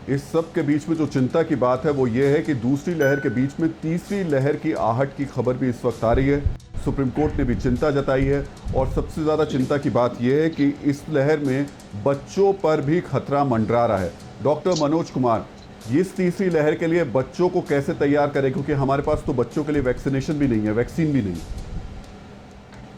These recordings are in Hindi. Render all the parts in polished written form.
इस सब के बीच में जो चिंता की बात है वो ये है कि दूसरी लहर के बीच में तीसरी लहर की आहट की खबर भी इस वक्त आ रही है। सुप्रीम कोर्ट ने भी चिंता जताई है और सबसे ज़्यादा चिंता की बात यह है कि इस लहर में बच्चों पर भी खतरा मंडरा रहा है। डॉक्टर मनोज कुमार, इस तीसरी लहर के लिए बच्चों को कैसे तैयार करें, क्योंकि हमारे पास तो बच्चों के लिए वैक्सीनेशन भी नहीं है, वैक्सीन भी नहीं।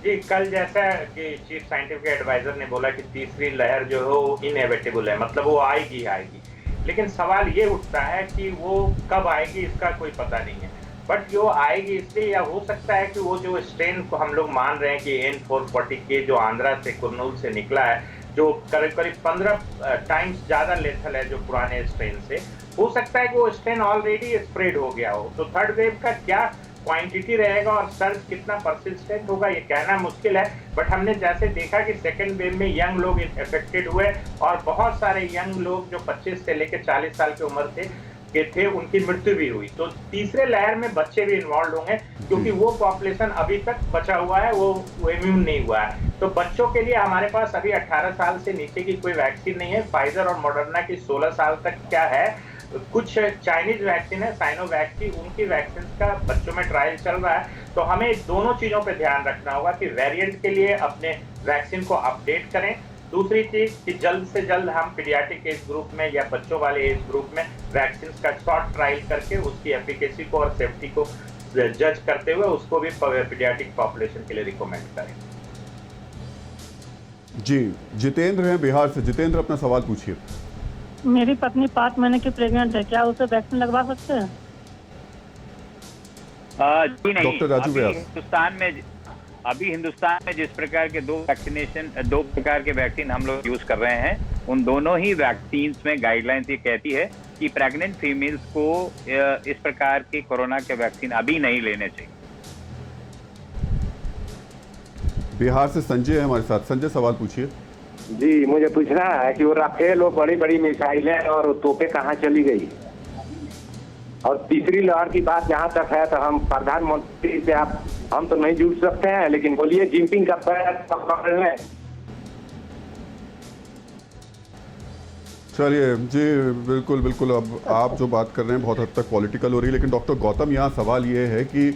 जी, कल जैसा कि चीफ साइंटिफिक एडवाइजर ने बोला कि तीसरी लहर जो है वो इनएविटेबल है, मतलब वो आएगी आएगी, लेकिन सवाल ये उठता है कि वो कब आएगी इसका कोई पता नहीं है। बट जो आएगी इसलिए, या हो सकता है कि वो जो स्ट्रेन को हम लोग मान रहे हैं कि N440K जो आंध्रा से कुर्नूल से निकला है, जो करीब करीब 15 टाइम्स ज़्यादा लेथल है जो पुराने स्ट्रेन से, हो सकता है कि वो स्ट्रेन ऑलरेडी स्प्रेड हो गया हो। तो थर्ड वेव का क्या क्वांटिटी रहेगा और सर्ज कितना परसिस्टेंट होगा ये कहना मुश्किल है। बट हमने जैसे देखा कि सेकेंड वेव में यंग लोग इफेक्टेड हुए और बहुत सारे यंग लोग जो 25 से लेकर 40 साल की उम्र के थे उनकी मृत्यु भी हुई। तो तीसरे लहर में बच्चे भी इन्वॉल्व होंगे, क्योंकि वो पॉपुलेशन अभी तक बचा हुआ है, वो इम्यून नहीं हुआ है। तो बच्चों के लिए हमारे पास अभी 18 साल से नीचे की कोई वैक्सीन नहीं है। फाइजर और मॉडर्ना की 16 साल तक क्या है, कुछ चाइनीज वैक्सीन है साइनोवैक की, उनकी वैक्सीन का बच्चों में ट्रायल चल रहा है। तो हमें दोनों चीजों पे ध्यान रखना होगा कि वेरिएंट के लिए अपने वैक्सीन को अपडेट करें। दूसरी चीज कि जल्द से जल्द हम पीडियाट्रिक एज ग्रुप में या बच्चों वाले एज ग्रुप में वैक्सीन का शॉर्ट ट्रायल करके उसकी एफिकेसी को और सेफ्टी को जज करते हुए उसको भी पीडियाट्रिक पॉपुलेशन के लिए रिकमेंड करें। जी, जितेंद्र हैं बिहार से। जितेंद्र, अपना सवाल पूछिए। मेरी पत्नी 5 महीने की प्रेग्नेंट है, क्या उसे वैक्सीन लगवा सकते हैं? जी नहीं। डॉक्टर राजू व्यास, अभी हिंदुस्तान में जिस प्रकार के दो प्रकार के वैक्सीन हम लोग यूज कर रहे हैं, उन दोनों ही वैक्सीन में गाइडलाइंस ये कहती है कि प्रेग्नेंट फीमेल्स को इस प्रकार के कोरोना के वैक्सीन अभी नहीं लेने चाहिए। बिहार से संजय है हमारे साथ। संजय, सवाल पूछिए। जी, मुझे पूछना है कि वो राफेल, वो बड़ी बड़ी मिसाइलें और तोपें कहाँ चली गई? और तीसरी लहर की बात जहाँ तक है तो हम प्रधानमंत्री से हम तो नहीं जुड़ सकते हैं, लेकिन बोलिए जिनपिंग का पैर पकड़ लें। चलिए जी, बिल्कुल बिल्कुल। अब आप जो बात कर रहे हैं बहुत हद तक पॉलिटिकल हो रही है, लेकिन डॉक्टर गौतम, यहाँ सवाल ये है कि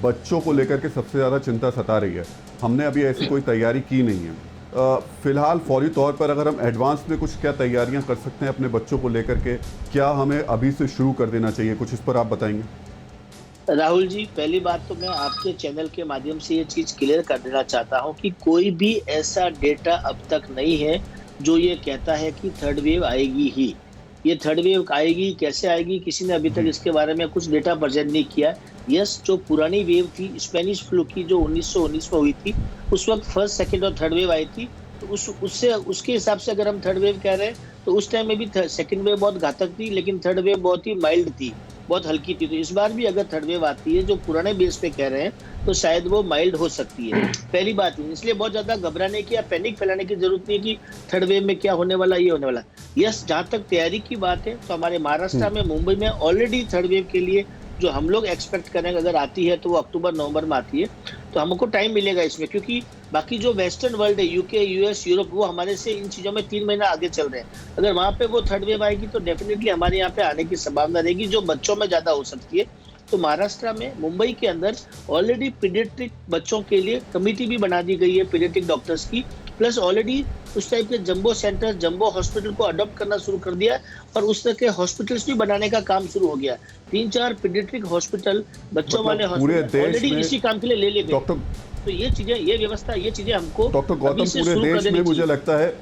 बच्चों को लेकर के सबसे ज़्यादा चिंता सता रही है। हमने अभी ऐसी कोई तैयारी की नहीं है। फिलहाल फौरी तौर पर अगर हम एडवांस में कुछ क्या तैयारियां कर सकते हैं अपने बच्चों को लेकर के, क्या हमें अभी से शुरू कर देना चाहिए? कुछ इस पर आप बताएंगे। राहुल जी, पहली बात तो मैं आपके चैनल के माध्यम से ये चीज क्लियर कर देना चाहता हूँ कि कोई भी ऐसा डेटा अब तक नहीं है जो ये कहता है कि थर्ड वेव आएगी ही। ये थर्ड वेव आएगी, कैसे आएगी, किसी ने अभी तक इसके बारे में कुछ डेटा प्रेजेंट नहीं किया। यस, जो पुरानी वेव थी स्पेनिश फ्लू की जो 1919 में हुई थी, उस वक्त फर्स्ट, सेकंड और थर्ड वेव आई थी। तो उसके हिसाब से अगर हम थर्ड वेव कह रहे हैं तो उस टाइम में भी सेकंड वेव बहुत घातक थी, लेकिन थर्ड वेव बहुत ही माइल्ड थी, बहुत हल्की थी। तो इस बार भी अगर थर्ड वेव आती है जो पुराने बेस पे कह रहे हैं तो शायद वो माइल्ड हो सकती है। पहली बात है, इसलिए बहुत ज्यादा घबराने की या पैनिक फैलाने की जरूरत नहीं कि थर्ड वेव में क्या होने वाला, ये होने वाला। यस, जहाँ तक तैयारी की बात है तो हमारे महाराष्ट्र में, मुंबई में ऑलरेडी थर्ड वेव के लिए जो हम लोग एक्सपेक्ट करेंगे अगर आती है तो वो अक्टूबर नवंबर में आती है। तो हमको टाइम मिलेगा इसमें, क्योंकि बाकी जो वेस्टर्न वर्ल्ड है, यूके, यूएस, यूरोप, वो हमारे से इन चीजों में 3 महीना आगे चल रहे हैं। अगर वहां पे वो थर्ड वेव आएगी तो डेफिनेटली हमारे यहाँ पे आने की संभावना रहेगी, जो बच्चों में ज्यादा हो सकती है। तो महाराष्ट्र में, मुंबई के अंदर ऑलरेडी पीडियाट्रिक बच्चों के लिए कमेटी भी बना दी गई है पीडियाट्रिक डॉक्टर्स की, प्लस ऑलरेडी उस टाइप के जंबो सेंटर, जंबो हॉस्पिटल को अडॉप्ट करना शुरू कर दिया और उस तरह के हॉस्पिटल्स भी बनाने का काम शुरू हो गया। 3-4 पीडियाट्रिक हॉस्पिटल, बच्चों वाले हॉस्पिटल ऑलरेडी इसी काम के लिए ले गए। तो ये चीजें, ये व्यवस्था, ये चीजें हमको डॉक्टर गौतम, पूरे देश में मुझे लगता है,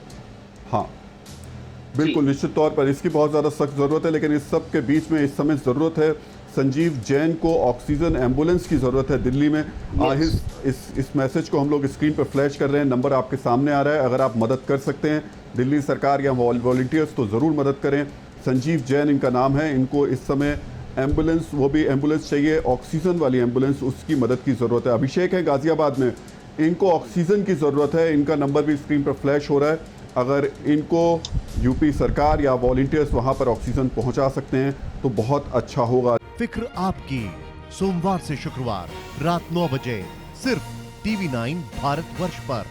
हाँ बिल्कुल निश्चित तौर पर इसकी बहुत ज़्यादा सख्त ज़रूरत है। लेकिन इस सब के बीच में इस समय ज़रूरत है संजीव जैन को ऑक्सीजन एम्बुलेंस की ज़रूरत है दिल्ली में। इस मैसेज को हम लोग स्क्रीन पर फ्लैश कर रहे हैं, नंबर आपके सामने आ रहा है। अगर आप मदद कर सकते हैं, दिल्ली सरकार या वॉलंटियर्स, तो ज़रूर मदद करें। संजीव जैन इनका नाम है। इनको इस समय एम्बुलेंस, वो भी एम्बुलेंस चाहिए, ऑक्सीजन वाली एम्बुलेंस, उसकी मदद की ज़रूरत है। अभिषेक है गाज़ियाबाद में, इनको ऑक्सीजन की ज़रूरत है। इनका नंबर भी स्क्रीन पर फ्लैश हो रहा है। अगर इनको यूपी सरकार या वॉलंटियर्स वहाँ पर ऑक्सीजन पहुँचा सकते हैं तो बहुत अच्छा होगा। फिक्र आपकी, सोमवार से शुक्रवार रात 9 बजे सिर्फ TV9 भारतवर्ष पर।